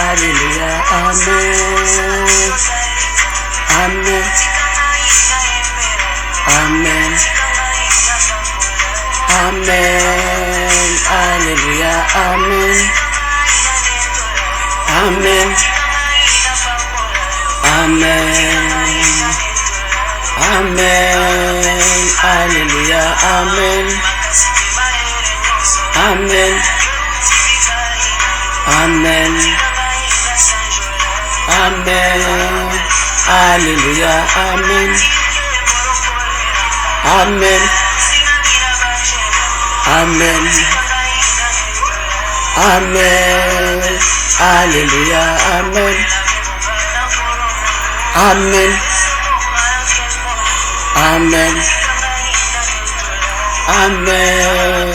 Alléluia. Amen. Amen. Amen. Amen. Alléluia. Amen. Amen. Amen. Amen. Alléluia. Amen. Amen. Amen. Amen. Alléluia. Amen. Amen. Amen. Amen. Alléluia. Amen. Amen. Amen. Amen.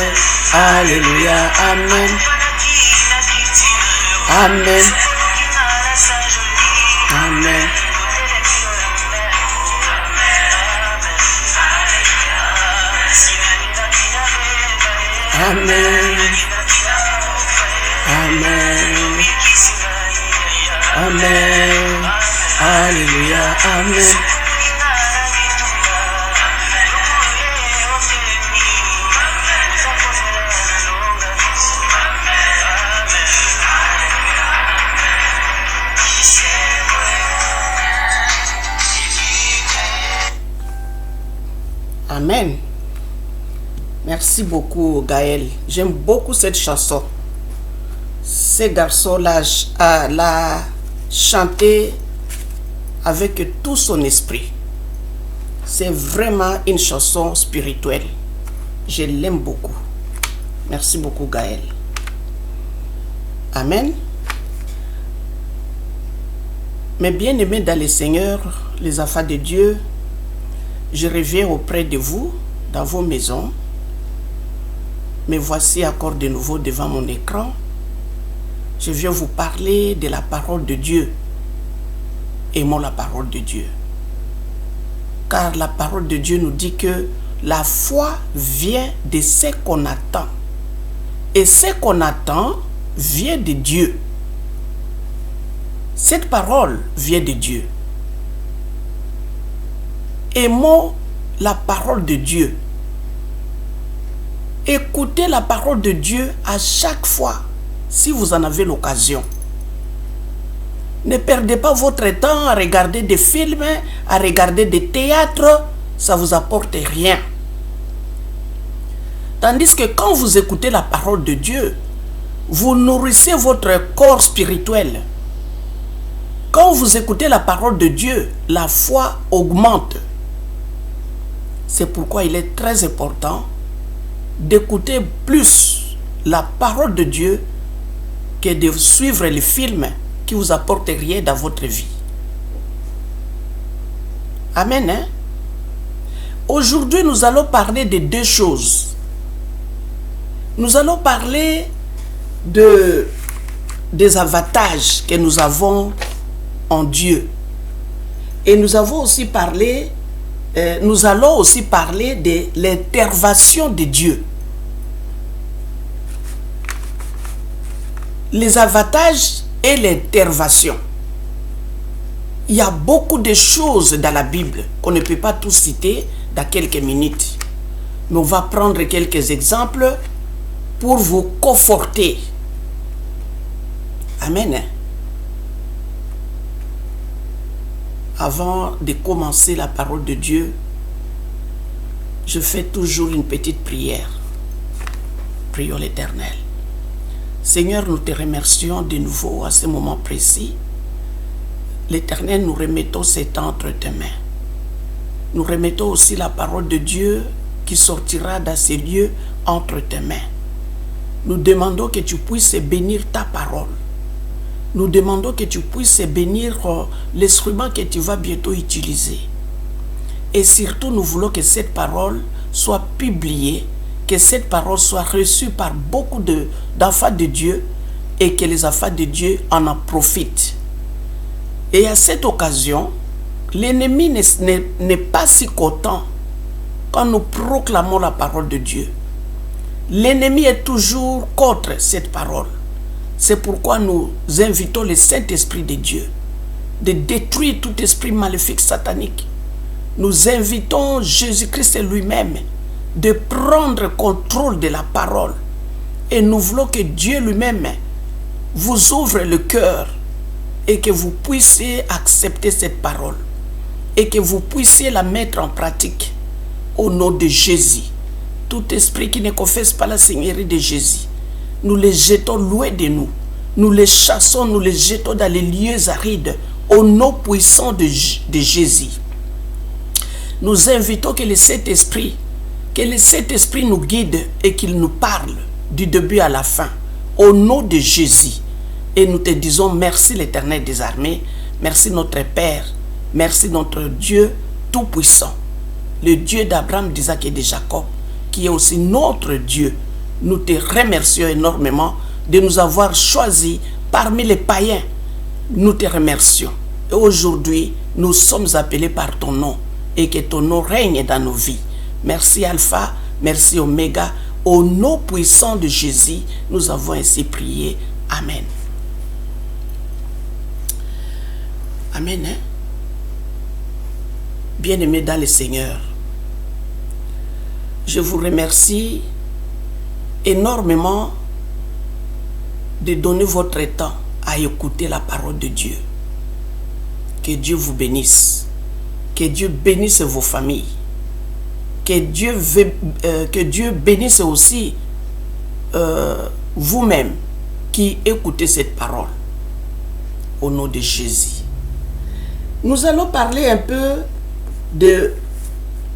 Alléluia. Amen. Amen. Amen. Amen. Amen. Amen. Alléluia. Amen. Amen. Merci beaucoup, Gaël. J'aime beaucoup cette chanson. Ce garçon l'a chanté avec tout son esprit. C'est vraiment une chanson spirituelle. Je l'aime beaucoup. Merci beaucoup, Gaël. Amen. Mes bien-aimés dans le Seigneur, les enfants de Dieu, je reviens auprès de vous, dans vos maisons. Me voici encore de nouveau devant mon écran. Je viens vous parler de la parole de Dieu. Aimons la parole de Dieu. Car la parole de Dieu nous dit que la foi vient de ce qu'on attend. Et ce qu'on attend vient de Dieu. Cette parole vient de Dieu. Aimons la parole de Dieu. Écoutez la parole de Dieu à chaque fois, si vous en avez l'occasion. Ne perdez pas votre temps à regarder des films, à regarder des théâtres, ça ne vous apporte rien. Tandis que quand vous écoutez la parole de Dieu, vous nourrissez votre corps spirituel. Quand vous écoutez la parole de Dieu, la foi augmente. C'est pourquoi il est très important d'écouter plus la parole de Dieu que de suivre les films qui vous apportent rien dans votre vie. Amen. Hein? Aujourd'hui, nous allons parler de deux choses. Nous allons parler des avantages que nous avons en Dieu. Et nous allons aussi parler de l'intervention de Dieu. Les avantages et l'intervention. Il y a beaucoup de choses dans la Bible qu'on ne peut pas tout citer dans quelques minutes. Mais on va prendre quelques exemples pour vous conforter. Amen. Avant de commencer la parole de Dieu, je fais toujours une petite prière. Prions l'Éternel. Seigneur, nous te remercions de nouveau à ce moment précis. L'Éternel, nous remettons ces temps entre tes mains. Nous remettons aussi la parole de Dieu qui sortira dans ces lieux entre tes mains. Nous demandons que tu puisses bénir ta parole. Nous demandons que tu puisses bénir l'instrument que tu vas bientôt utiliser. Et surtout, nous voulons que cette parole soit publiée, que cette parole soit reçue par beaucoup d'enfants de Dieu et que les enfants de Dieu en profitent. Et à cette occasion, l'ennemi n'est pas si content quand nous proclamons la parole de Dieu. L'ennemi est toujours contre cette parole. C'est pourquoi nous invitons le Saint-Esprit de Dieu de détruire tout esprit maléfique satanique. Nous invitons Jésus-Christ lui-même de prendre contrôle de la parole. Et nous voulons que Dieu lui-même vous ouvre le cœur et que vous puissiez accepter cette parole et que vous puissiez la mettre en pratique au nom de Jésus. Tout esprit qui ne confesse pas la Seigneurie de Jésus, nous les jetons loin de nous. Nous les chassons, nous les jetons dans les lieux arides au nom puissant de Jésus. Nous invitons que le Saint-Esprit nous guide et qu'il nous parle du début à la fin au nom de Jésus. Et nous te disons merci l'Éternel des armées, merci notre Père, merci notre Dieu tout-puissant, le Dieu d'Abraham, d'Isaac et de Jacob, qui est aussi notre Dieu. Nous te remercions énormément de nous avoir choisis parmi les païens. Nous te remercions. Et aujourd'hui, nous sommes appelés par ton nom et que ton nom règne dans nos vies. Merci Alpha, merci Oméga. Au nom puissant de Jésus, nous avons ainsi prié. Amen. Amen. Hein? Bien-aimés dans le Seigneur, je vous remercie énormément de donner votre temps à écouter la parole de Dieu. Que Dieu vous bénisse. Que Dieu bénisse vos familles. Que Dieu bénisse aussi vous-même qui écoutez cette parole. Au nom de Jésus. Nous allons parler un peu de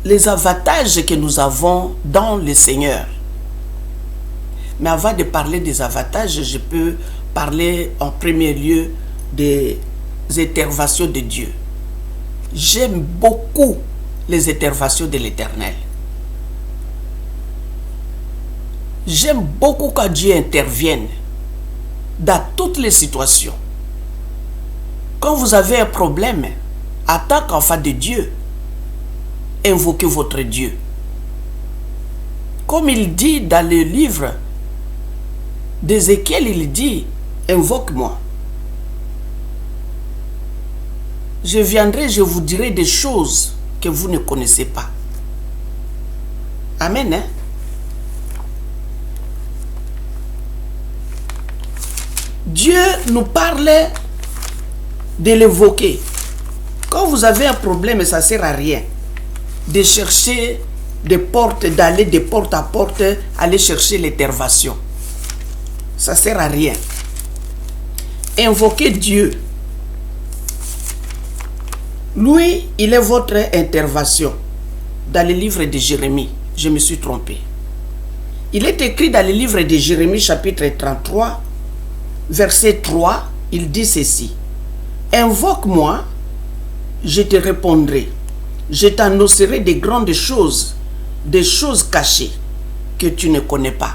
les avantages que nous avons dans le Seigneur. Mais avant de parler des avantages, je peux parler en premier lieu des interventions de Dieu. J'aime beaucoup les interventions de l'Éternel. J'aime beaucoup quand Dieu intervienne dans toutes les situations. Quand vous avez un problème, en tant qu'enfant de Dieu, invoquez votre Dieu. Comme il dit dans le livre d'Ézéchiel, il dit, invoque-moi. Je viendrai, je vous dirai des choses que vous ne connaissez pas. Amen. Hein? Dieu nous parle de l'évoquer. Quand vous avez un problème, ça ne sert à rien de chercher des portes, d'aller de porte à porte, aller chercher l'intervention. Ça ne sert à rien. Invoquez Dieu. Lui, il est votre intervention. Dans le livre de Jérémie, je me suis trompé. Il est écrit dans le livre de Jérémie, chapitre 33, verset 3, il dit ceci. Invoque-moi, je te répondrai. Je t'annoncerai des grandes choses, des choses cachées que tu ne connais pas.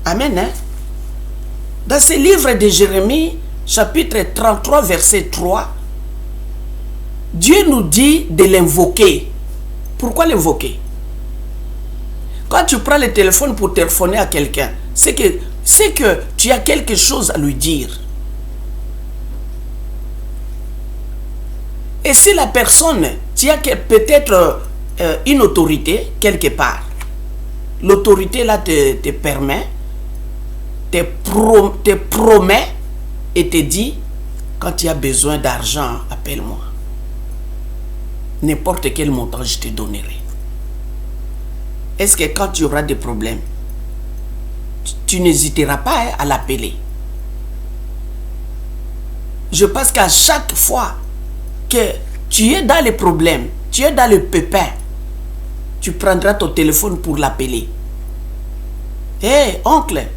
Amen. Hein? Dans ce livre de Jérémie, chapitre 33, verset 3, Dieu nous dit de l'invoquer. Pourquoi l'invoquer? Quand tu prends le téléphone pour téléphoner à quelqu'un, c'est que tu as quelque chose à lui dire. Et si la personne, tu as peut-être une autorité quelque part, l'autorité là te permet, te promet et te dit, quand tu as besoin d'argent, appelle-moi. N'importe quel montant, je te donnerai. Est-ce que quand tu auras des problèmes, tu n'hésiteras pas à l'appeler? Je pense qu'à chaque fois que tu es dans les problèmes, tu es dans le pépin, tu prendras ton téléphone pour l'appeler. Hé, oncle,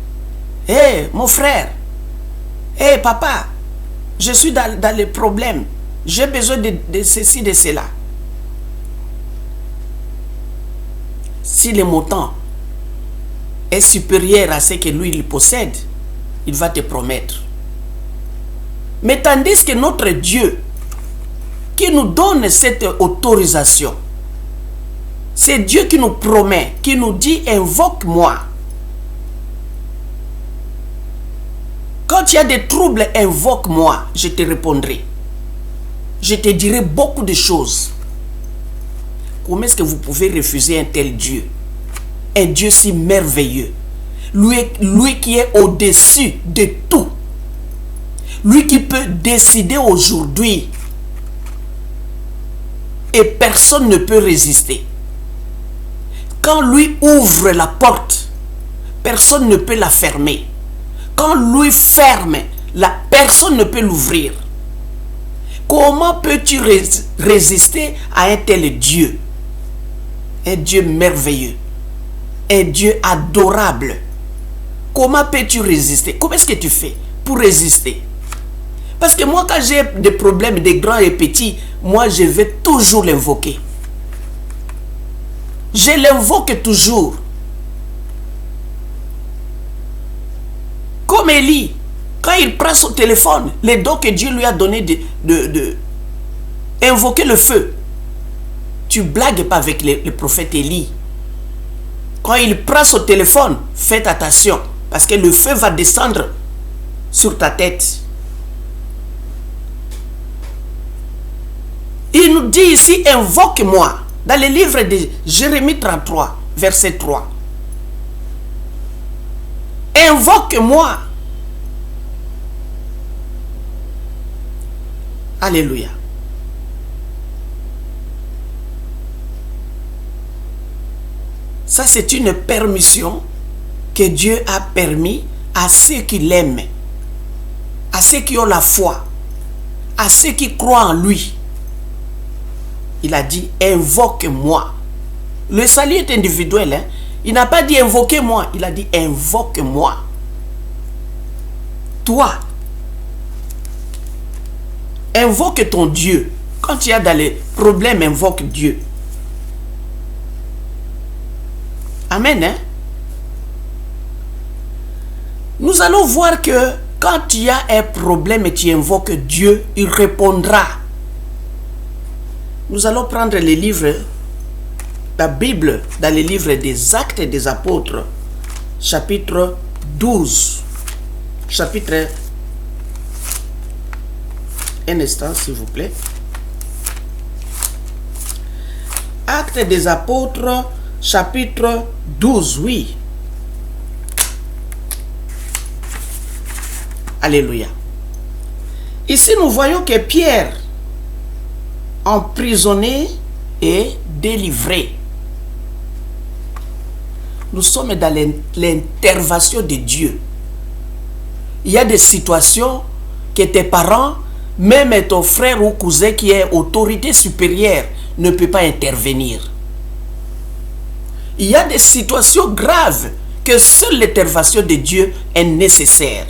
hé, mon frère, hé, papa, je suis dans les problèmes, j'ai besoin de ceci, de cela. Si le montant est supérieur à ce que lui il possède, il va te promettre. Mais tandis que notre Dieu, qui nous donne cette autorisation, c'est Dieu qui nous promet, qui nous dit, invoque-moi. Quand tu as des troubles, invoque-moi, je te répondrai. Je te dirai beaucoup de choses. Comment est-ce que vous pouvez refuser un tel Dieu? Un Dieu si merveilleux. Lui qui est au-dessus de tout. Lui qui peut décider aujourd'hui. Et personne ne peut résister. Quand lui ouvre la porte, personne ne peut la fermer. Quand lui ferme, personne ne peut l'ouvrir. Comment peux-tu résister à un tel Dieu? Un Dieu merveilleux. Un Dieu adorable. Comment peux-tu résister? Comment est-ce que tu fais pour résister? Parce que moi, quand j'ai des problèmes, des grands et petits, moi, je vais toujours l'invoquer. Je l'invoque toujours. Comme Élie, quand il prend son téléphone, les dons que Dieu lui a donné invoquer le feu. Tu blagues pas avec le prophète Élie. Quand il prend son téléphone, faites attention, parce que le feu va descendre sur ta tête. Il nous dit ici, invoque-moi, dans le livre de Jérémie 33, verset 3. Invoque-moi. Alléluia. Ça, c'est une permission que Dieu a permis à ceux qui l'aiment, à ceux qui ont la foi, à ceux qui croient en lui. Il a dit, invoque-moi. Le salut est individuel. Hein? Il n'a pas dit invoquez-moi. Il a dit invoque-moi. Toi. Invoque ton Dieu. Quand tu as dans les problèmes, invoque Dieu. Amen. Hein? Nous allons voir que quand tu as un problème et tu invoques Dieu, il répondra. Nous allons prendre les livres, la Bible, dans les livres des Actes des Apôtres, chapitre 12. Chapitre... Un instant, s'il vous plaît. Actes des Apôtres, chapitre 12, oui. Alléluia. Ici, nous voyons que Pierre, emprisonné et délivré. Nous sommes dans l'intervention de Dieu. Il y a des situations que tes parents, même ton frère ou cousin qui est autorité supérieure, ne peut pas intervenir. Il y a des situations graves que seule l'intervention de Dieu est nécessaire.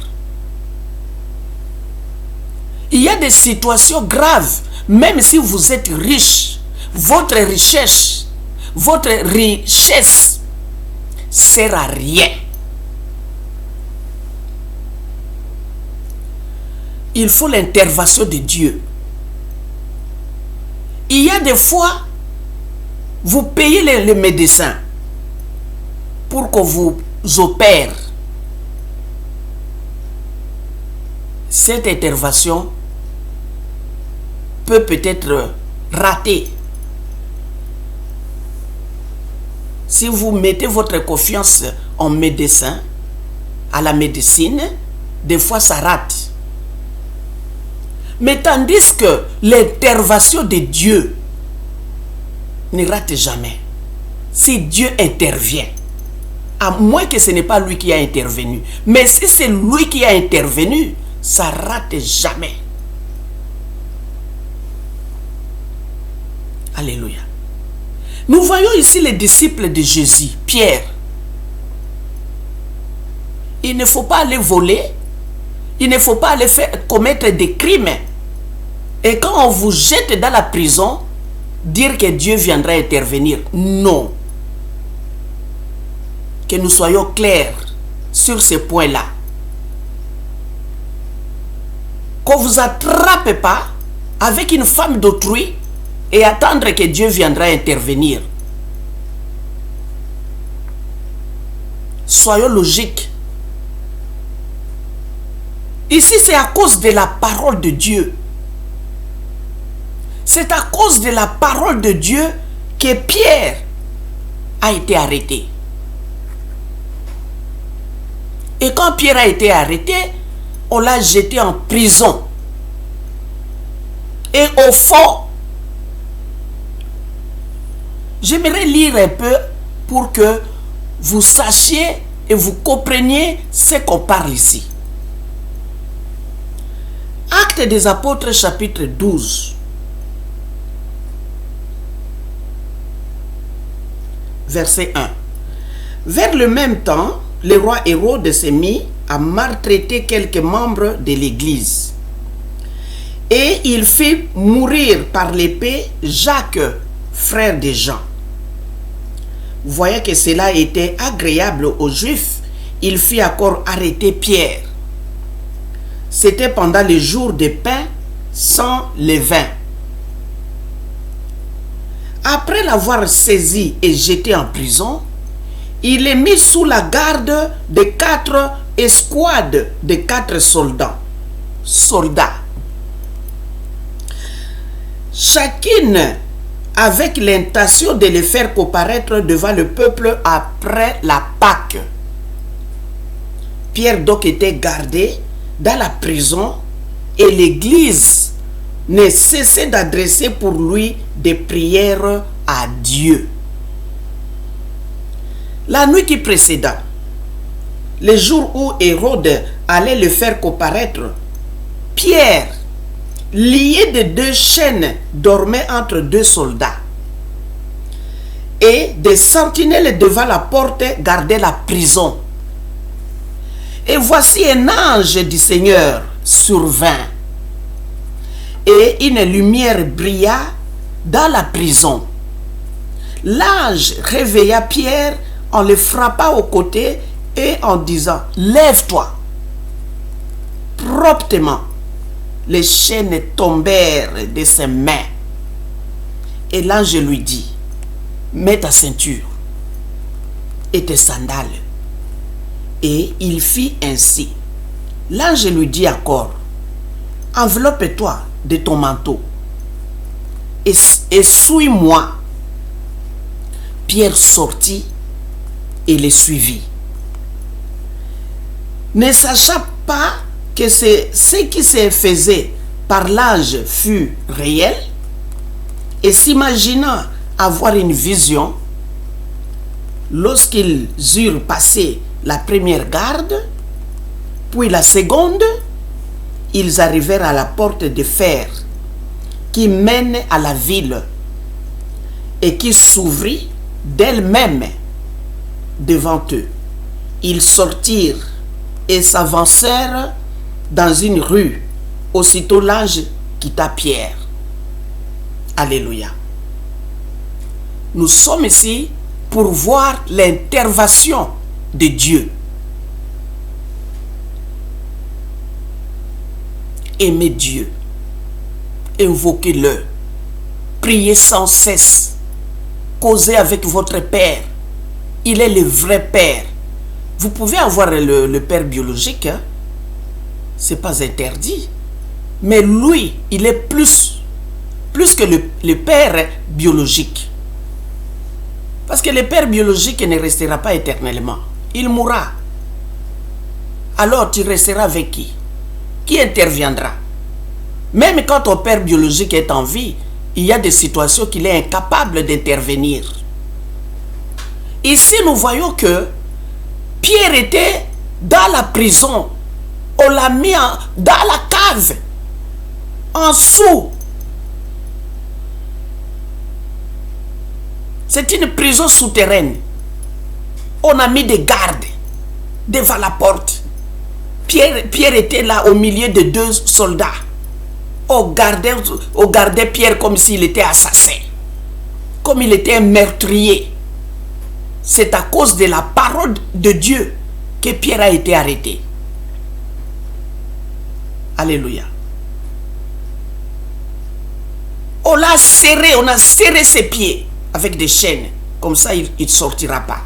Il y a des situations graves, même si vous êtes riche, votre richesse sert à rien. Il faut l'intervention de Dieu. Il y a des fois, vous payez les médecins pour qu'on vous opère. Cette intervention peut-être rater. Si vous mettez votre confiance en médecin, à la médecine, des fois ça rate. Mais tandis que l'intervention de Dieu ne rate jamais. Si Dieu intervient, à moins que ce n'est pas lui qui a intervenu. Mais si c'est lui qui a intervenu, ça ne rate jamais. Alléluia. Nous voyons ici les disciples de Jésus, Pierre. Il ne faut pas aller voler. Il ne faut pas aller commettre des crimes. Et quand on vous jette dans la prison, dire que Dieu viendra intervenir. Non. Que nous soyons clairs sur ce point-là. Qu'on ne vous attrape pas avec une femme d'autrui et attendre que Dieu viendra intervenir. Soyons logiques. Ici, c'est à cause de la parole de Dieu. C'est à cause de la parole de Dieu que Pierre a été arrêté. Et quand Pierre a été arrêté, on l'a jeté en prison. Et au fond, j'aimerais lire un peu pour que vous sachiez et vous compreniez ce qu'on parle ici. Actes des Apôtres, chapitre 12. Verset 1. Vers le même temps, le roi Hérode s'est mis à maltraiter quelques membres de l'Église. Et il fit mourir par l'épée Jacques, frère de Jean. Vous voyez que cela était agréable aux Juifs. Il fit encore arrêter Pierre. C'était pendant les jours de pain sans levain. Après l'avoir saisi et jeté en prison, il est mis sous la garde de 4 escouades de 4 soldats. Chacune avec l'intention de le faire comparaître devant le peuple après la Pâque. Pierre donc était gardé dans la prison et l'Église ne cessait d'adresser pour lui des prières à Dieu. La nuit qui précéda, le jour où Hérode allait le faire comparaître, Pierre, lié de 2 chaînes, dormait entre 2 soldats. Et des sentinelles devant la porte gardaient la prison. Et voici un ange du Seigneur survint. Et une lumière brilla dans la prison. L'ange réveilla Pierre en le frappant au côté et en disant « Lève-toi !» Promptement, les chaînes tombèrent de ses mains. Et l'ange lui dit « Mets ta ceinture et tes sandales. » Et il fit ainsi. L'ange lui dit encore « Enveloppe-toi de ton manteau et suis-moi. » Pierre sortit et le suivit. Ne sachant pas que ce qui se faisait par l'ange fut réel, et s'imaginant avoir une vision, lorsqu'ils eurent passé la première garde, puis la seconde, ils arrivèrent à la porte de fer qui mène à la ville et qui s'ouvrit d'elle-même devant eux. Ils sortirent et s'avancèrent dans une rue. Aussitôt l'ange quitta Pierre. Alléluia. Nous sommes ici pour voir l'intervention de Dieu. Aimez Dieu. Invoquez-le. Priez sans cesse. Causez avec votre Père. Il est le vrai Père. Vous pouvez avoir le Père biologique. Hein? Ce n'est pas interdit. Mais lui, il est plus que le Père biologique. Parce que le Père biologique ne restera pas éternellement. Il mourra. Alors tu resteras avec qui? Qui interviendra? Même quand ton Père biologique est en vie, il y a des situations qu'il est incapable d'intervenir. Ici, nous voyons que Pierre était dans la prison. On l'a mis dans la cave, en dessous. C'est une prison souterraine. On a mis des gardes devant la porte. Pierre était là au milieu de 2 soldats. On gardait Pierre comme s'il était assassin. Comme il était un meurtrier. C'est à cause de la parole de Dieu que Pierre a été arrêté. Alléluia. On l'a serré, on a serré ses pieds avec des chaînes. Comme ça, il ne sortira pas.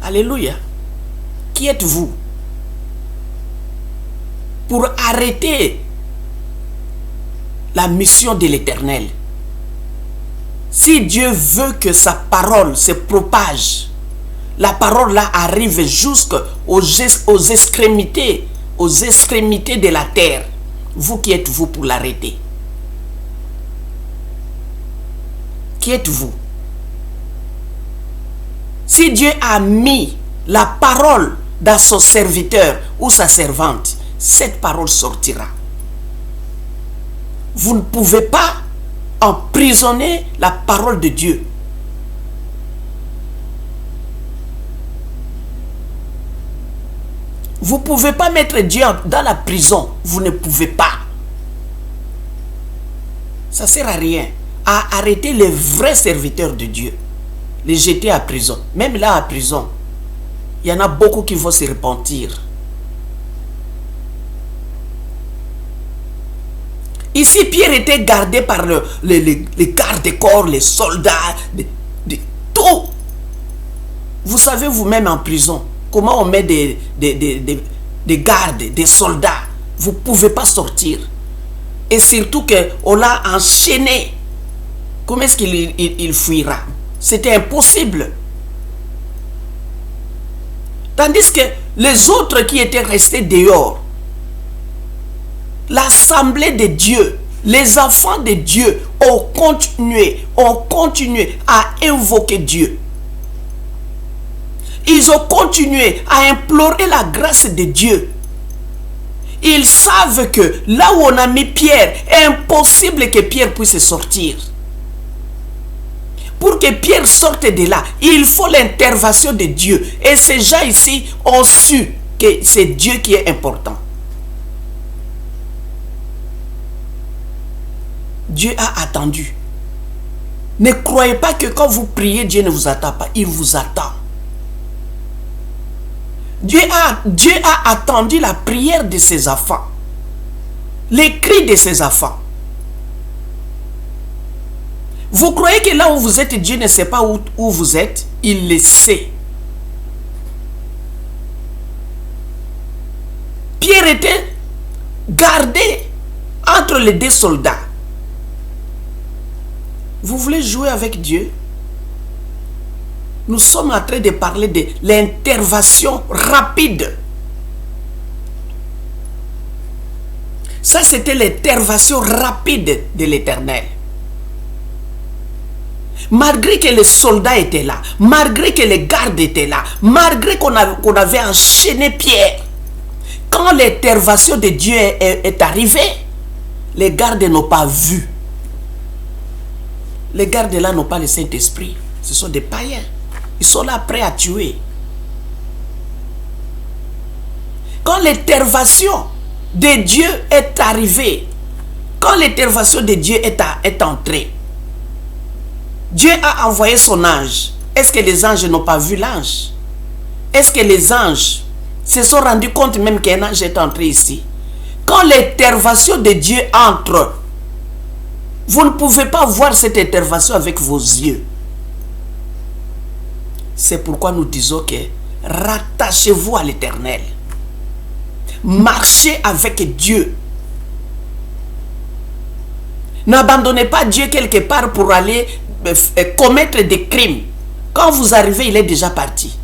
Alléluia. Qui êtes-vous? pour arrêter la mission de l'Éternel. Si Dieu veut que sa parole se propage, la parole là arrive jusqu'aux extrémités, de la terre. Vous qui êtes-vous pour l'arrêter? Qui êtes-vous? Si Dieu a mis la parole dans son serviteur ou sa servante, cette parole sortira. Vous ne pouvez pas emprisonner la parole de Dieu. Vous ne pouvez pas mettre Dieu dans la prison. Vous ne pouvez pas. Ça ne sert à rien. À arrêter les vrais serviteurs de Dieu. Les jeter à prison. Même là à prison, il y en a beaucoup qui vont se repentir. Ici, Pierre était gardé par les gardes-corps, les soldats, tout. Vous savez vous-même en prison, comment on met des gardes, des soldats. Vous ne pouvez pas sortir. Et surtout qu'on l'a enchaîné. Comment est-ce qu'il fuira? C'était impossible. Tandis que les autres qui étaient restés dehors, l'assemblée de Dieu, les enfants de Dieu ont continué à invoquer Dieu. Ils ont continué à implorer la grâce de Dieu. Ils savent que là où on a mis Pierre, impossible que Pierre puisse sortir. Pour que Pierre sorte de là, il faut l'intervention de Dieu. Et ces gens ici ont su que c'est Dieu qui est important. Dieu a attendu. Ne croyez pas que quand vous priez, Dieu ne vous attend pas. Il vous attend. Dieu a attendu la prière de ses enfants. Les cris de ses enfants. Vous croyez que là où vous êtes, Dieu ne sait pas où vous êtes? Il le sait. Pierre était gardé entre les deux soldats. Vous voulez jouer avec Dieu? Nous sommes en train de parler de l'intervention rapide. Ça, c'était l'intervention rapide de l'Éternel. Malgré que les soldats étaient là, malgré que les gardes étaient là, malgré qu'on avait enchaîné Pierre, quand l'intervention de Dieu est arrivée, les gardes n'ont pas vu. Les gardes là n'ont pas le Saint-Esprit. Ce sont des païens. Ils sont là prêts à tuer. Quand l'intervention de Dieu est arrivée, quand l'intervention de Dieu est entrée, Dieu a envoyé son ange. Est-ce que les anges n'ont pas vu l'ange? Est-ce que les anges se sont rendus compte même qu'un ange est entré ici? Quand l'intervention de Dieu entre, vous ne pouvez pas voir cette intervention avec vos yeux. C'est pourquoi nous disons que rattachez-vous à l'Éternel. Marchez avec Dieu. N'abandonnez pas Dieu quelque part pour aller commettre des crimes. Quand vous arrivez, il est déjà parti.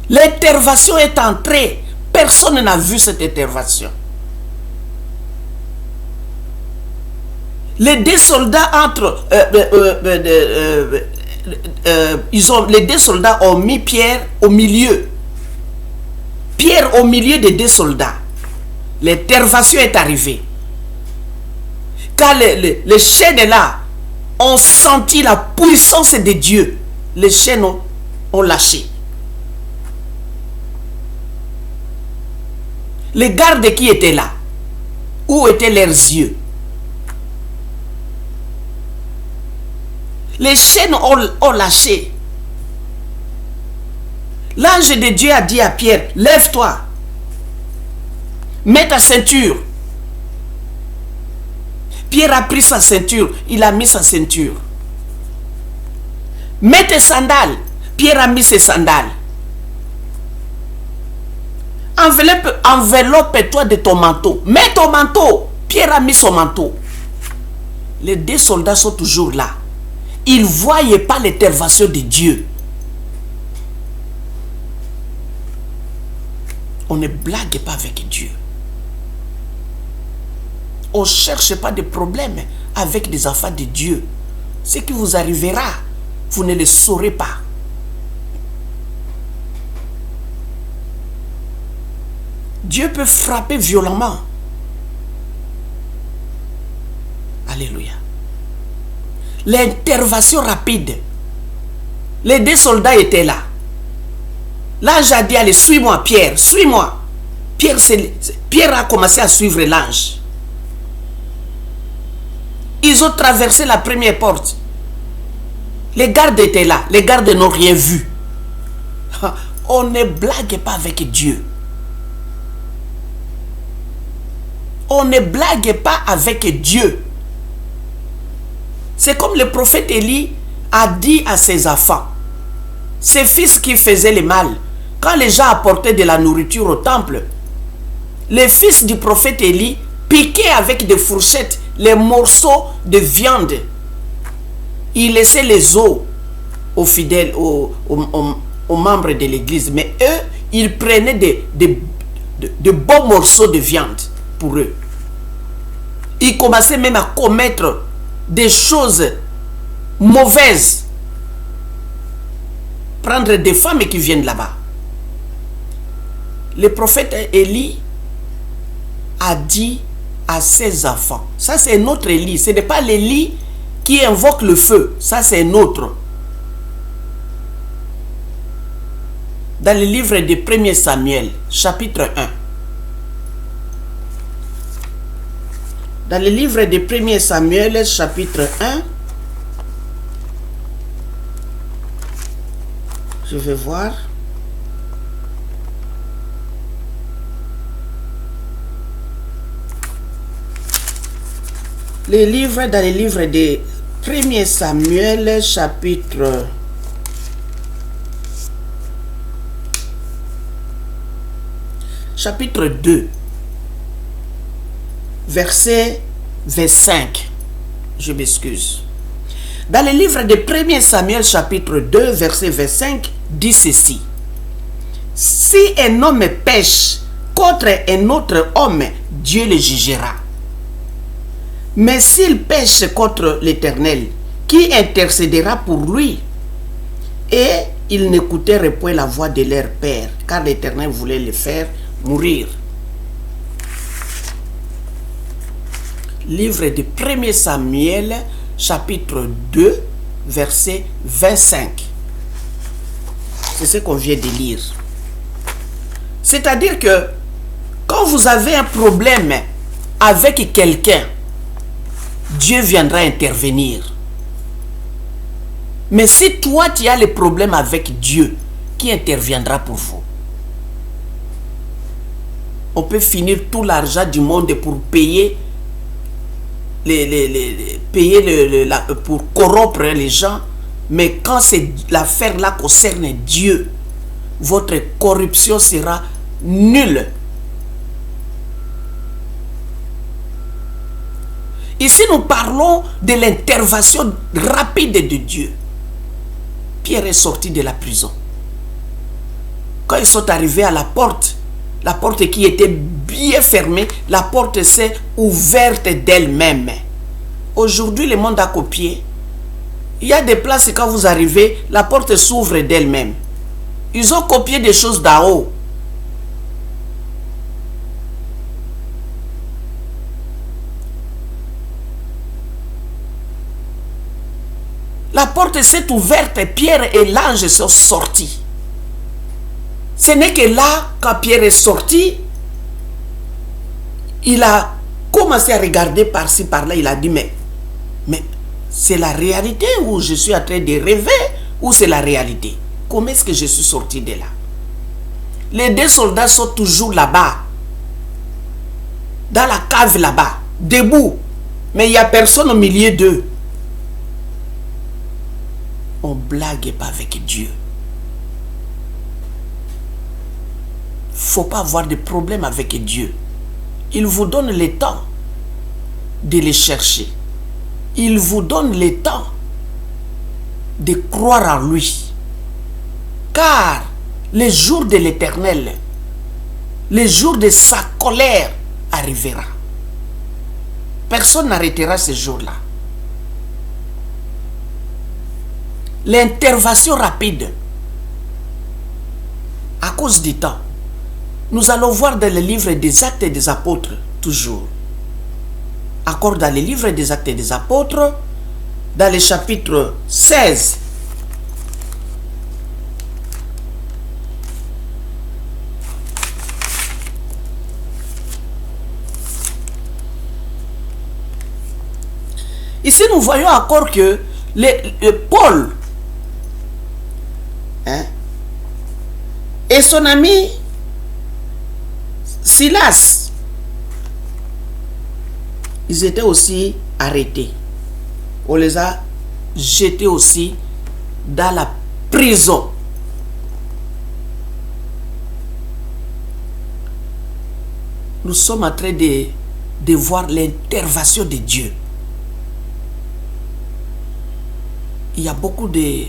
L'intervention est entrée. Personne n'a vu cette intervention. Les deux soldats les deux soldats ont mis Pierre au milieu. Pierre au milieu des deux soldats. L'intervention est arrivée. Quand les chaînes là ont senti la puissance de Dieu, les chaînes ont lâché. Les gardes qui étaient là, où étaient leurs yeux? Les chaînes ont lâché. L'ange de Dieu a dit à Pierre, lève-toi. Mets ta ceinture. Pierre a pris sa ceinture. Il a mis sa ceinture. Mets tes sandales. Pierre a mis ses sandales. Enveloppe-toi de ton manteau. Mets ton manteau. Pierre a mis son manteau. Les 2 soldats sont toujours là. Ils ne voyaient pas l'intervention de Dieu. On ne blague pas avec Dieu. On ne cherche pas de problèmes avec des enfants de Dieu. Ce qui vous arrivera, vous ne le saurez pas. Dieu peut frapper violemment. Alléluia. L'intervention rapide. Les 2 soldats étaient là. L'ange a dit, allez, suis-moi, Pierre, suis-moi. Pierre a commencé à suivre l'ange. Ils ont traversé la première porte. Les gardes étaient là. Les gardes n'ont rien vu. On ne blague pas avec Dieu. On ne blague pas avec Dieu. C'est comme le prophète Élie a dit à ses enfants, ses fils qui faisaient le mal, quand les gens apportaient de la nourriture au temple, les fils du prophète Élie piquaient avec des fourchettes les morceaux de viande. Ils laissaient les os aux fidèles, aux membres de l'église. Mais eux, ils prenaient de beaux morceaux de viande pour eux. Ils commençaient même à commettre des choses mauvaises. Prendre des femmes qui viennent là-bas. Le prophète Élie a dit à ses enfants, ça c'est un autre Élie, ce n'est pas l'Élie qui invoque le feu, ça c'est un autre. Dans le livre de 1 Samuel, chapitre 1. Dans le livre de 1 Samuel, chapitre 1, je vais voir. Dans le livre de 1 Samuel, chapitre 2, verset 25. Je m'excuse. Dans le livre de 1 Samuel, chapitre 2, verset 25, dit ceci. Si un homme pêche contre un autre homme, Dieu le jugera. Mais s'il pêche contre l'Éternel, qui intercédera pour lui? Et ils n'écoutèrent point la voix de leur père, car l'Éternel voulait les faire mourir. Livre de 1 Samuel, chapitre 2, verset 25. C'est ce qu'on vient de lire. C'est-à-dire que quand vous avez un problème avec quelqu'un, Dieu viendra intervenir. Mais si toi tu as le problème avec Dieu, qui interviendra pour vous? On peut finir tout l'argent du monde pour payer pour corrompre les gens, mais quand l'affaire là concerne Dieu, votre corruption sera nulle. Ici, nous parlons de l'intervention rapide de Dieu. Pierre est sorti de la prison. Quand ils sont arrivés à la porte qui était bien fermée, la porte s'est ouverte d'elle-même. Aujourd'hui, le monde a copié. Il y a des places, quand vous arrivez, la porte s'ouvre d'elle-même. Ils ont copié des choses d'en haut. La porte s'est ouverte, Pierre et l'ange sont sortis. Ce n'est que là, quand Pierre est sorti, il a commencé à regarder par-ci, par-là. Il a dit, mais c'est la réalité ou je suis en train de rêver ou c'est la réalité? Comment est-ce que je suis sorti de là? Les 2 soldats sont toujours là-bas, dans la cave là-bas, debout. Mais il n'y a personne au milieu d'eux. On ne blague pas avec Dieu. faut pas avoir de problème avec Dieu. Il vous donne le temps de les chercher. Il vous donne le temps de croire en lui. Car les jours de l'Éternel, les jours de sa colère arrivera. Personne n'arrêtera ce jour-là. L'intervention rapide, à cause du temps, nous allons voir dans le livre des Actes des Apôtres, toujours. Encore dans le livre des Actes des Apôtres, dans le chapitre 16. Ici, nous voyons encore que Paul et son ami Silas, ils étaient aussi arrêtés. On les a jetés aussi dans la prison. Nous sommes en train de voir l'intervention de Dieu. Il y a beaucoup de...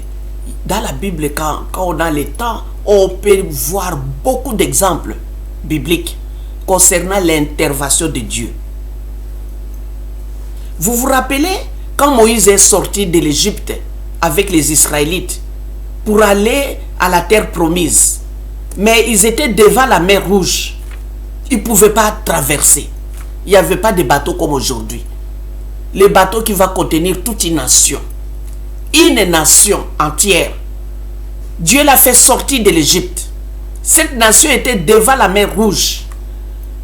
Dans la Bible, quand on a le temps, on peut voir beaucoup d'exemples bibliques concernant l'intervention de Dieu. Vous vous rappelez quand Moïse est sorti de l'Égypte avec les Israélites pour aller à la terre promise, mais ils étaient devant la mer Rouge. Ils ne pouvaient pas traverser. Il n'y avait pas de bateau comme aujourd'hui. Le bateau qui va contenir toute une nation. Une nation entière. Dieu l'a fait sortir de l'Égypte. Cette nation était devant la mer Rouge.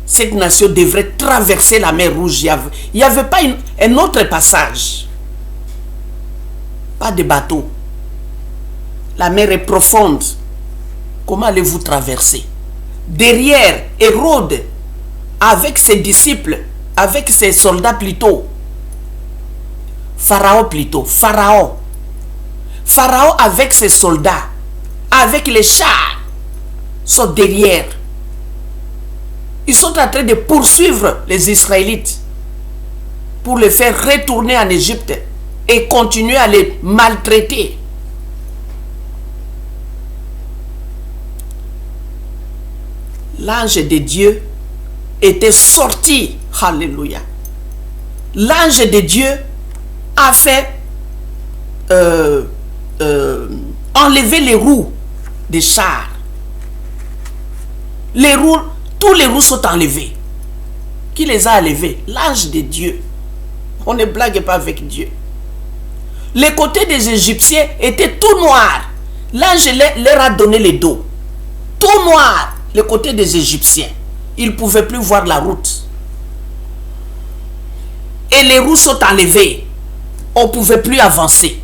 Cette nation devrait traverser la mer Rouge. Il n'y avait pas un autre passage. Pas de bateau. La mer est profonde. Comment allez-vous traverser? Derrière, Hérode, avec ses disciples, avec ses soldats plutôt. Pharaon avec ses soldats, avec les chars, sont derrière. Ils sont en train de poursuivre les Israélites pour les faire retourner en Égypte et continuer à les maltraiter. L'ange de Dieu était sorti. Alléluia. L'ange de Dieu a fait enlever les roues des chars. Les roues, tous les roues sont enlevés. Qui les a enlevés? L'ange de Dieu. On ne blague pas avec Dieu. Les côtés des Égyptiens étaient tout noirs. L'ange leur a donné le dos. Tout noir, les côtés des Égyptiens. Ils ne pouvaient plus voir la route. Et les roues sont enlevées. On ne pouvait plus avancer.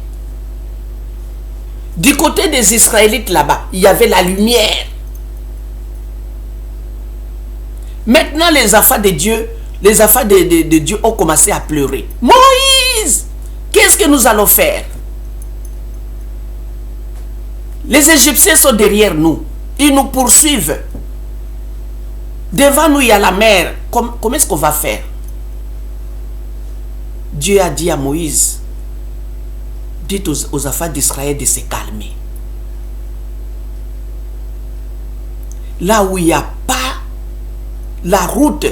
Du côté des Israélites là-bas, il y avait la lumière. Maintenant, les enfants de Dieu, de Dieu ont commencé à pleurer. Moïse, qu'est-ce que nous allons faire? Les Égyptiens sont derrière nous. Ils nous poursuivent. Devant nous, il y a la mer. Comment est-ce qu'on va faire? Dieu a dit à Moïse, dites aux enfants d'Israël de se calmer. Là où il n'y a pas la route,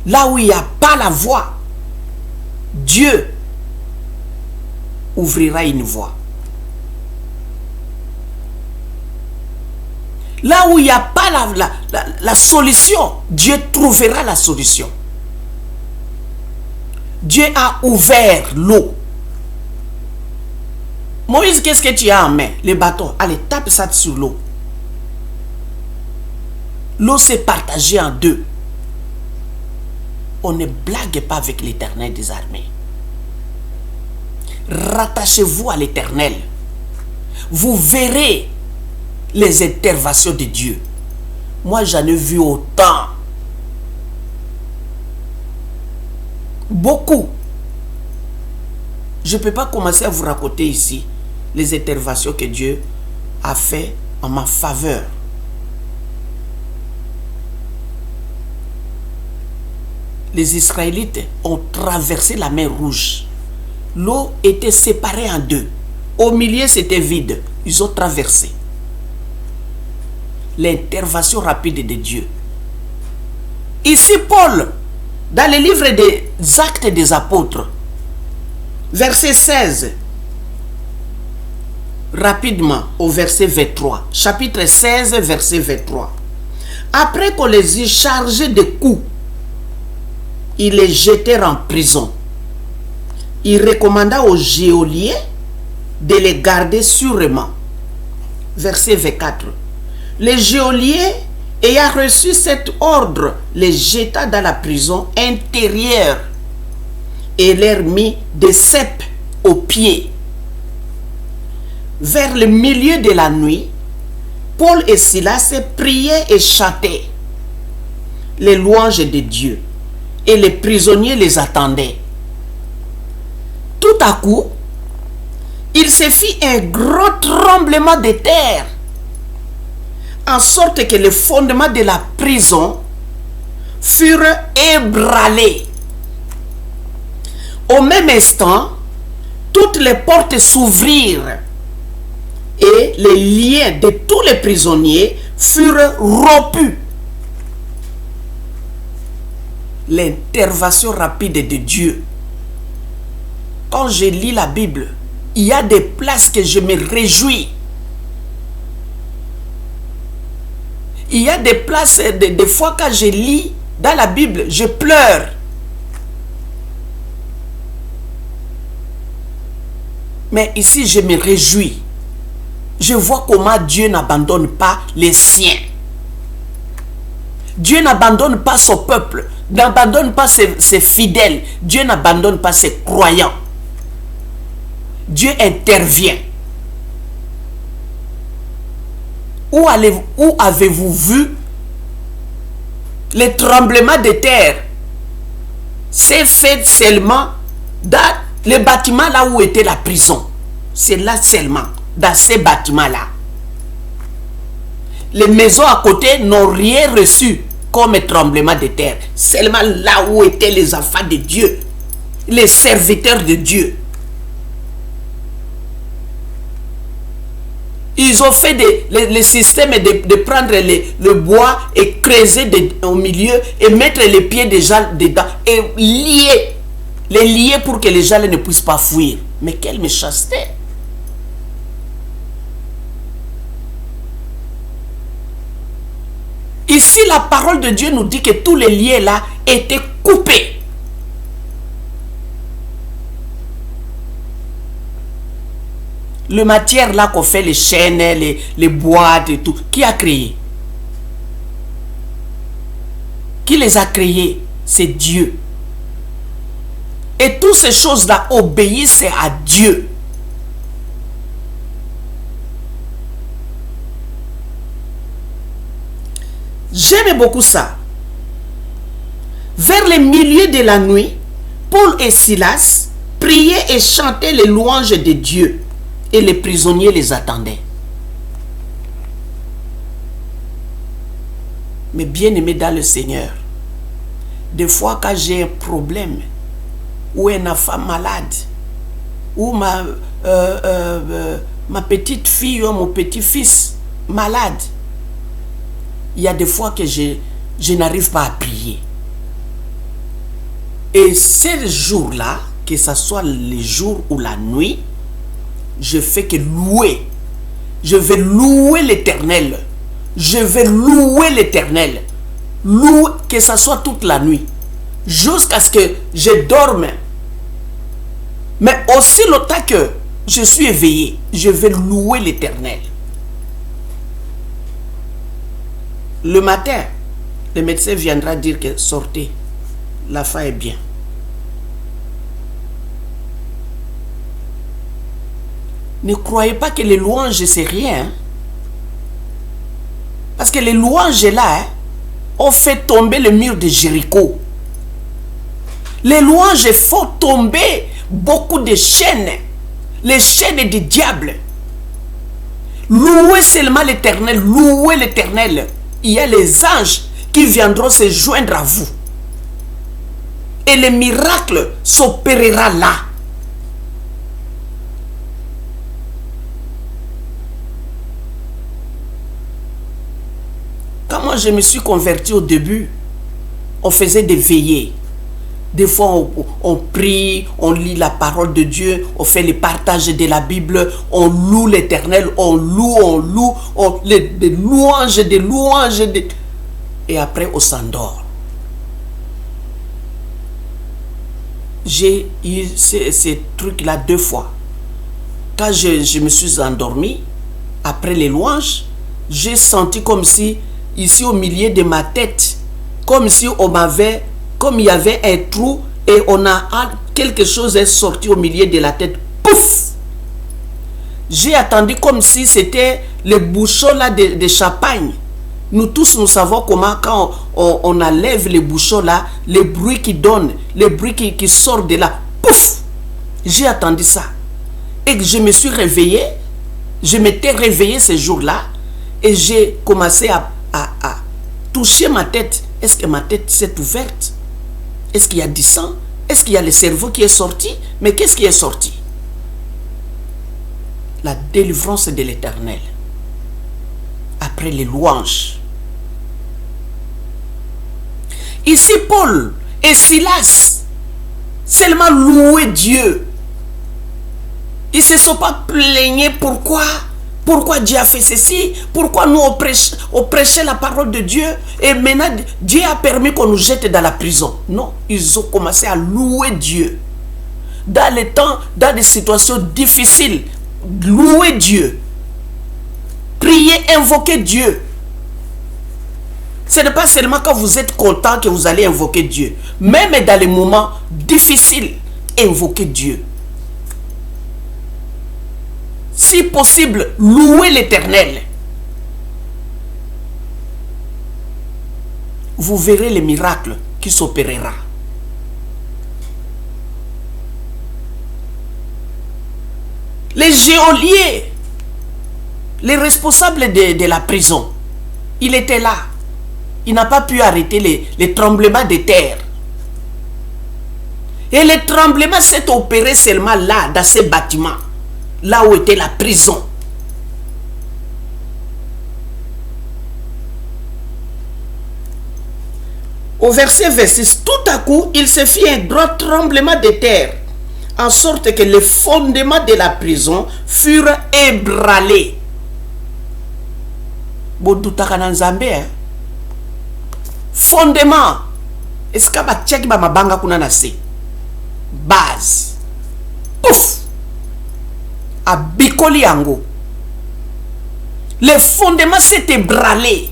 là où il n'y a pas la voie, Dieu ouvrira une voie. Là où il n'y a pas la solution, Dieu trouvera la solution. Dieu a ouvert l'eau. Moïse, qu'est-ce que tu as en main? Le bâton. Allez, tape ça sur l'eau. L'eau s'est partagée en deux. On ne blague pas avec l'Éternel des armées. Rattachez-vous à l'Éternel. Vous verrez les interventions de Dieu. Moi, j'en ai vu autant. Beaucoup. Je ne peux pas commencer à vous raconter ici les interventions que Dieu a fait en ma faveur. les Israélites ont traversé la mer Rouge. L'eau était séparée en deux. Au milieu, c'était vide. Ils ont traversé. L'intervention rapide de Dieu. Ici, Paul, dans le livre des Actes des Apôtres, verset 16, rapidement au verset 23, chapitre 16, verset 23. Après qu'on les eut chargés de coups, ils les jetèrent en prison. Il recommanda aux geôliers de les garder sûrement. Verset 24. Les geôliers, ayant reçu cet ordre, les jeta dans la prison intérieure et leur mit des cèpes aux pieds. Vers le milieu de la nuit, Paul et Silas priaient et chantaient les louanges de Dieu, et les prisonniers les attendaient. Tout à coup, il se fit un grand tremblement de terre, en sorte que les fondements de la prison furent ébranlés. Au même instant, toutes les portes s'ouvrirent et les liens de tous les prisonniers furent rompus. L'intervention rapide de Dieu. Quand je lis la Bible, il y a des places que je me réjouis. Il y a des places, des fois quand je lis dans la Bible, je pleure. Mais ici, je me réjouis. Je vois comment Dieu n'abandonne pas les siens. Dieu n'abandonne pas son peuple, n'abandonne pas ses fidèles. Dieu n'abandonne pas ses croyants. Dieu intervient. Où avez-vous vu les tremblements de terre? C'est fait seulement dans le bâtiment là où était la prison. C'est là seulement, dans ces bâtiments-là. Les maisons à côté n'ont rien reçu comme tremblement de terre. Seulement là où étaient les enfants de Dieu, les serviteurs de Dieu. Ils ont fait le système de prendre le bois et creuser au milieu et mettre les pieds des gens dedans et les lier pour que les gens ne puissent pas fuir. Mais quelle méchanceté! Ici, la parole de Dieu nous dit que tous les liens là étaient coupés. Le matière là qu'on fait les chaînes, les boîtes et tout, qui a créé? Qui les a créés? C'est Dieu. Et toutes ces choses-là obéissent à Dieu. J'aime beaucoup ça. Vers le milieu de la nuit, Paul et Silas priaient et chantaient les louanges de Dieu. Et les prisonniers les attendaient. Mais bien aimé dans le Seigneur, des fois quand j'ai un problème, ou un enfant malade, ou ma petite fille ou mon petit-fils malade, il y a des fois que je n'arrive pas à prier. Et ces jours-là, que ce soit les jours ou la nuit, je fais que louer. Je vais louer l'Éternel. Je vais louer l'Éternel. Louer, que ce soit toute la nuit. Jusqu'à ce que je dorme. Mais aussi longtemps que je suis éveillé, je vais louer l'Éternel. Le matin, le médecin viendra dire que sortez. La fin est bien. Ne croyez pas que les louanges, c'est rien. Hein? Parce que les louanges, là, ont fait tomber le mur de Jéricho. Les louanges font tomber beaucoup de chaînes. Les chaînes du diable. Louez seulement l'Éternel. Louez l'Éternel. Il y a les anges qui viendront se joindre à vous. Et le miracle s'opérera là. Quand moi je me suis converti au début, on faisait des veillées. Des fois, on prie, on lit la parole de Dieu, on fait le partage de la Bible, on loue l'Éternel, on loue, des louanges, et après, on s'endort. J'ai eu ces trucs-là 2 fois. Quand je me suis endormi, après les louanges, j'ai senti comme si, ici au milieu de ma tête, comme si on m'avait... Comme il y avait un trou et quelque chose est sorti au milieu de la tête. Pouf! J'ai attendu comme si c'était le bouchon là de champagne. Nous tous, nous savons comment quand on enlève les bouchons là, les bruits qui donnent, les bruits qui sortent de là. Pouf! J'ai attendu ça. Et je me suis réveillé. Je m'étais réveillé ce jour-là. Et j'ai commencé à toucher ma tête. Est-ce que ma tête s'est ouverte? Est-ce qu'il y a du sang? Est-ce qu'il y a le cerveau qui est sorti? Mais qu'est-ce qui est sorti? La délivrance de l'Éternel. Après les louanges. Ici, Paul et Silas seulement louaient Dieu. Ils ne se sont pas plaignés. Pourquoi Dieu a fait ceci? Pourquoi nous on prêchait la parole de Dieu et maintenant Dieu a permis qu'on nous jette dans la prison? Non, ils ont commencé à louer Dieu. Dans les temps, dans des situations difficiles, louer Dieu. Prier, invoquer Dieu. Ce n'est pas seulement quand vous êtes content que vous allez invoquer Dieu. Même dans les moments difficiles, invoquer Dieu. Si possible, louez l'Éternel. Vous verrez les miracles qui s'opérera. Les geôliers, les responsables de la prison, il était là. Il n'a pas pu arrêter les tremblements de terre. Et le tremblement s'est opéré seulement là, dans ces bâtiments. Là où était la prison. Au verset 26, tout à coup, il se fit un grand tremblement de terre, en sorte que les fondements de la prison furent ébranlés. Fondement. Est-ce que tu as mabanga kuna na se? Base. Pouf! À Bikoli Yango. Les fondements s'est ébranlé.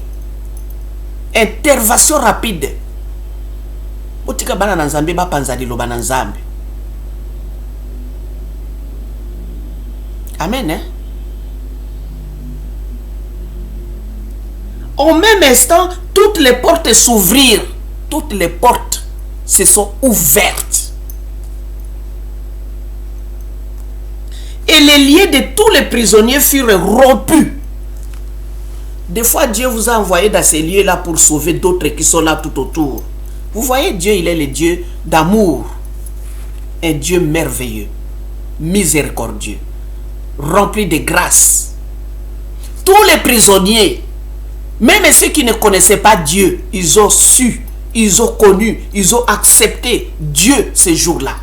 Intervention rapide. Botika bana na Nzambe ba panzali lo bana Nzambe. Amen. Hein? Au même instant, toutes les portes s'ouvrirent. Toutes les portes se sont ouvertes. Et les liens de tous les prisonniers furent rompus. Des fois, Dieu vous a envoyé dans ces lieux-là pour sauver d'autres qui sont là tout autour. Vous voyez, Dieu, il est le Dieu d'amour. Un Dieu merveilleux, miséricordieux, rempli de grâce. Tous les prisonniers, même ceux qui ne connaissaient pas Dieu, ils ont su, ils ont connu, ils ont accepté Dieu ces jours-là.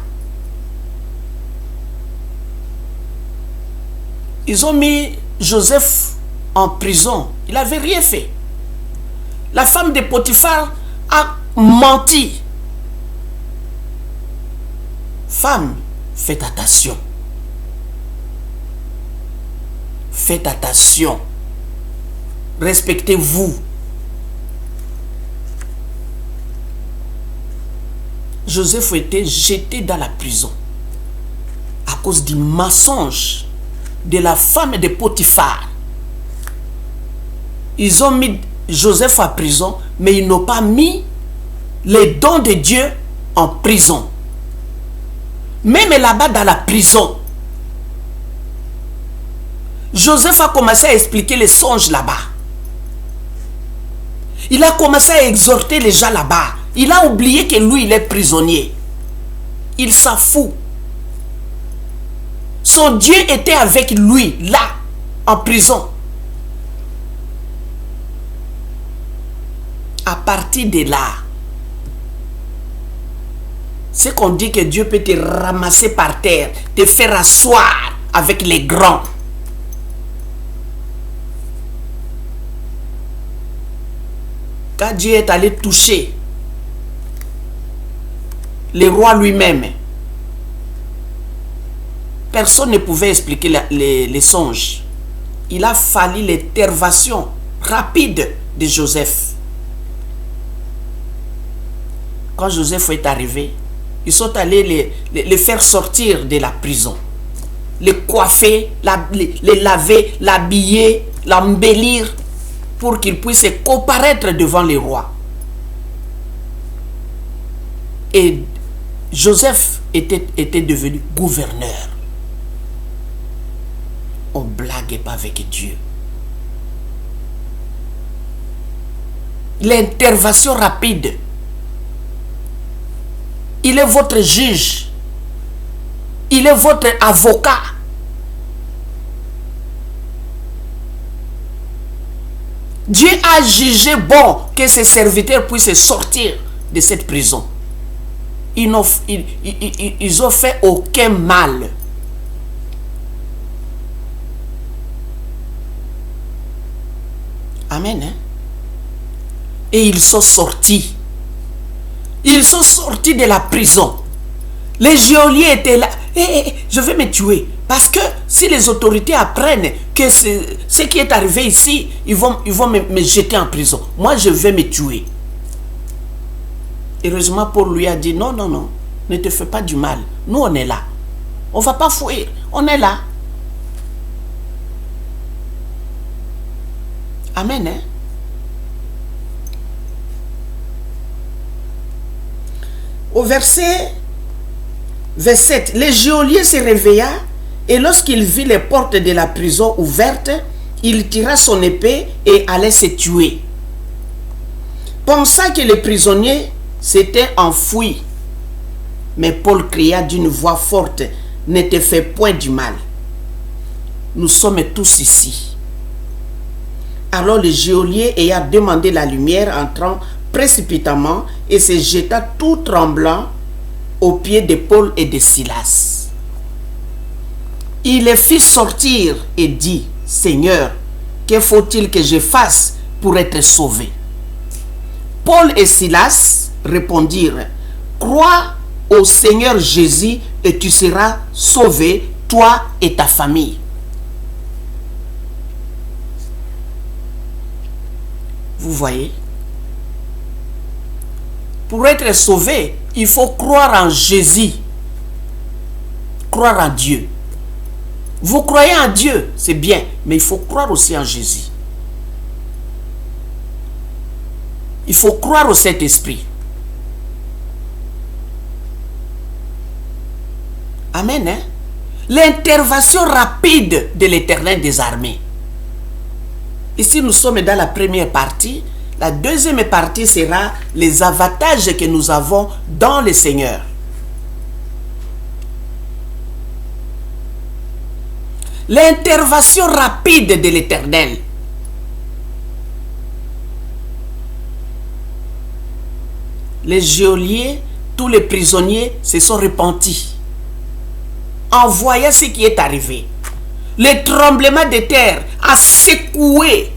Ils ont mis Joseph en prison. Il n'avait rien fait. La femme de Potiphar a menti. Femme, faites attention. Faites attention. Respectez-vous. Joseph était jeté dans la prison à cause du mensonge de la femme de Potiphar. Ils ont mis Joseph en prison, mais ils n'ont pas mis les dons de Dieu en prison. Même là-bas dans la prison, Joseph a commencé à expliquer les songes là-bas. Il a commencé à exhorter les gens là-bas. Il a oublié que lui, il est prisonnier. il s'en fout. Son Dieu était avec lui, là, en prison. À partir de là, c'est qu'on dit que Dieu peut te ramasser par terre, te faire asseoir avec les grands. Quand Dieu est allé toucher le roi lui-même, personne ne pouvait expliquer les songes. Il a fallu l'intervention rapide de Joseph. Quand Joseph est arrivé, ils sont allés les faire sortir de la prison. Les coiffer, les laver, l'habiller, l'embellir pour qu'ils puissent comparaître devant les rois. Et Joseph était devenu gouverneur. On ne blague pas avec Dieu. L'intervention rapide. Il est votre juge. Il est votre avocat. Dieu a jugé bon que ses serviteurs puissent sortir de cette prison. Ils n'ont fait aucun mal. Amen. Hein? Et ils sont sortis. Ils sont sortis de la prison. Les geôliers étaient là. Je vais me tuer. Parce que si les autorités apprennent que ce qui est arrivé ici, ils vont me jeter en prison. Moi, je vais me tuer. Heureusement, Paul lui a dit, non, non, non, ne te fais pas du mal. Nous, on est là. On ne va pas fuir. On est là. Amen. Hein? Au verset 7, le geôlier se réveilla et lorsqu'il vit les portes de la prison ouvertes, il tira son épée et allait se tuer. Pensant que les prisonniers s'étaient enfuis. Mais Paul cria d'une voix forte, ne te fais point du mal. Nous sommes tous ici. Alors le geôlier ayant demandé la lumière entrant précipitamment et se jeta tout tremblant aux pieds de Paul et de Silas. Il les fit sortir et dit, Seigneur, que faut-il que je fasse pour être sauvé? Paul et Silas répondirent, crois au Seigneur Jésus et tu seras sauvé, toi et ta famille. Vous voyez? Pour être sauvé, il faut croire en Jésus. Croire en Dieu. Vous croyez en Dieu, c'est bien, mais il faut croire aussi en Jésus. Il faut croire au Saint-Esprit. Amen. Hein? L'intervention rapide de l'Éternel des armées. Ici, nous sommes dans la première partie. La deuxième partie sera les avantages que nous avons dans le Seigneur. L'intervention rapide de l'Éternel. Les geôliers, tous les prisonniers se sont repentis en voyant ce qui est arrivé. Le tremblement de terre a secoué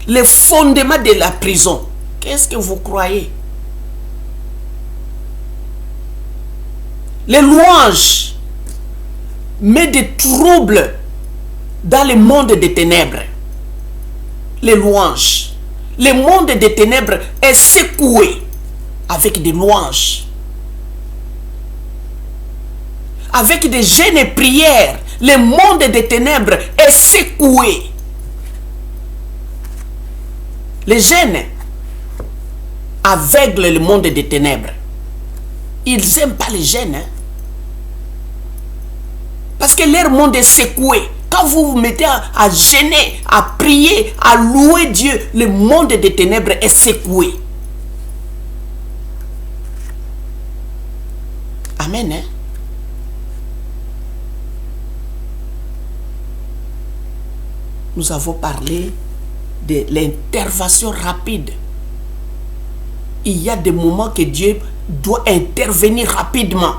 les fondements de la prison. Qu'est-ce que vous croyez? Les louanges mettent des troubles dans le monde des ténèbres. Les louanges. Le monde des ténèbres est secoué avec des louanges. Avec des jeûnes et prières, le monde des ténèbres est secoué. Les jeunes aveuglent le monde des ténèbres. Ils n'aiment pas les jeunes. Hein? Parce que leur monde est secoué. Quand vous vous mettez à jeûner, à prier, à louer Dieu, le monde des ténèbres est secoué. Amen. Hein? Nous avons parlé de l'intervention rapide. Il y a des moments que Dieu doit intervenir rapidement.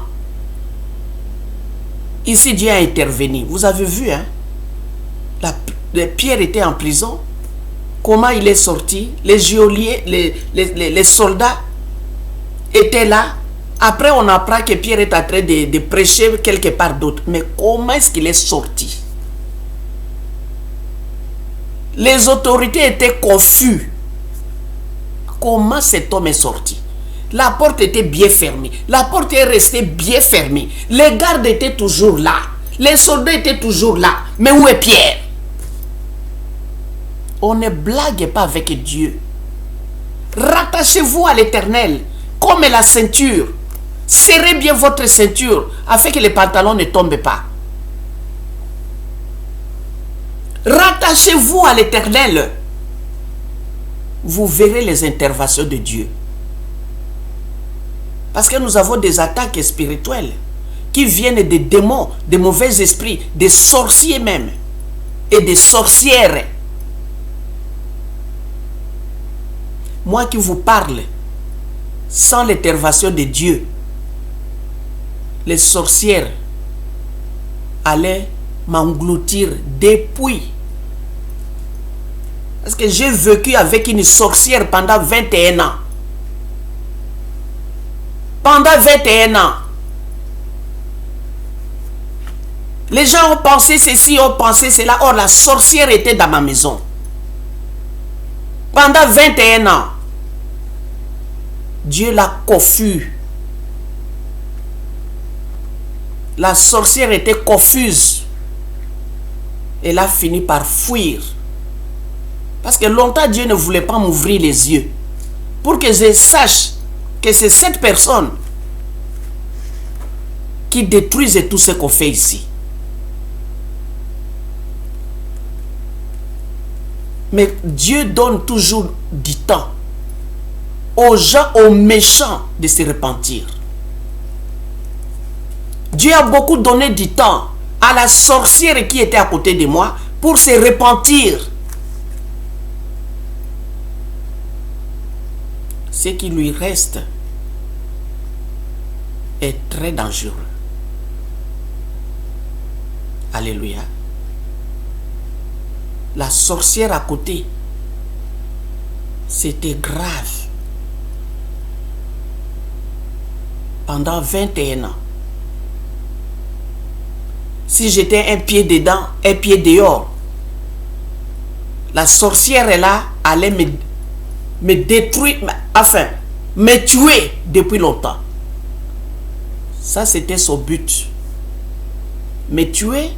Ici, Dieu a intervenu. Vous avez vu, hein? Pierre était en prison. Comment il est sorti? Les geôliers, les soldats étaient là. Après, on apprend que Pierre est en train de prêcher quelque part d'autre. Mais comment est-ce qu'il est sorti? Les autorités étaient confuses. Comment cet homme est sorti? La porte était bien fermée. La porte est restée bien fermée. Les gardes étaient toujours là. Les soldats étaient toujours là. Mais où est Pierre? On ne blague pas avec Dieu. Rattachez-vous à l'Éternel comme la ceinture. Serrez bien votre ceinture afin que les pantalons ne tombent pas. Rattachez-vous à l'Éternel. Vous verrez les interventions de Dieu. Parce que nous avons des attaques spirituelles qui viennent des démons, des mauvais esprits, des sorciers même et des sorcières. Moi qui vous parle, sans l'intervention de Dieu, les sorcières allaient m'engloutir depuis. Parce que j'ai vécu avec une sorcière pendant 21 ans. Pendant 21 ans. Les gens ont pensé ceci, ont pensé cela. Or, la sorcière était dans ma maison. Pendant 21 ans. Dieu l'a confus. La sorcière était confuse. Elle a fini par fuir. Parce que longtemps, Dieu ne voulait pas m'ouvrir les yeux. Pour que je sache que c'est cette personne qui détruise tout ce qu'on fait ici. Mais Dieu donne toujours du temps aux gens, aux méchants de se repentir. Dieu a beaucoup donné du temps à la sorcière qui était à côté de moi pour se repentir. Ce qui lui reste est très dangereux. Alléluia. La sorcière à côté, c'était grave. Pendant 21 ans. Si j'étais un pied dedans, un pied dehors, la sorcière est là, allait me détruire, enfin, me tuer depuis longtemps. Ça, c'était son but. Me tuer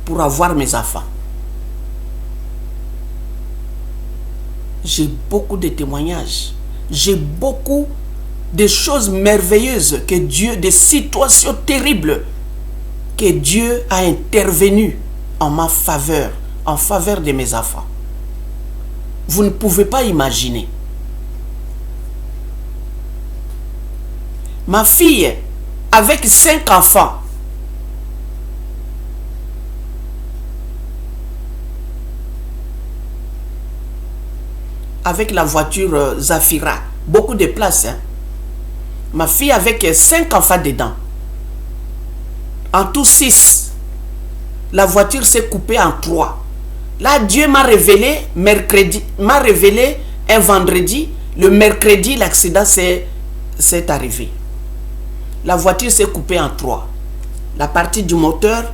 pour avoir mes enfants. J'ai beaucoup de témoignages. J'ai beaucoup de choses merveilleuses que Dieu, des situations terribles que Dieu a intervenu en ma faveur, en faveur de mes enfants. Vous ne pouvez pas imaginer. Ma fille, avec 5 enfants, avec la voiture Zafira, beaucoup de place. Hein? Ma fille avec 5 enfants dedans. En tout 6. La voiture s'est coupée en 3. Là, Dieu m'a révélé mercredi, m'a révélé un vendredi. Le mercredi, l'accident s'est arrivé. La voiture s'est coupée en 3. La partie du moteur,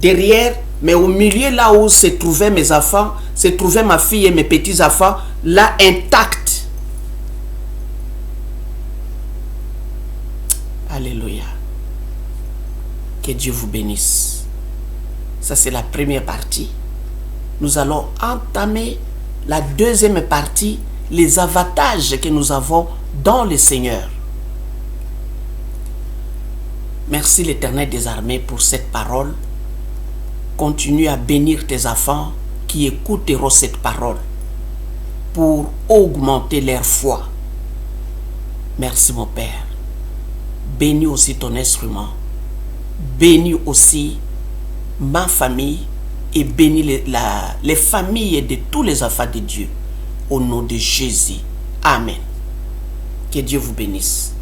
derrière, mais au milieu, là où se trouvaient mes enfants, se trouvaient ma fille et mes petits-enfants, là, intacts. Alléluia. Que Dieu vous bénisse. Ça, c'est la première partie. Nous allons entamer la deuxième partie, les avantages que nous avons dans le Seigneur. Merci l'Éternel des armées pour cette parole. Continue à bénir tes enfants qui écouteront cette parole pour augmenter leur foi. Merci mon Père. bénis aussi ton instrument. Bénis aussi ma famille et bénis les familles de tous les enfants de Dieu. Au nom de Jésus. Amen. Que Dieu vous bénisse.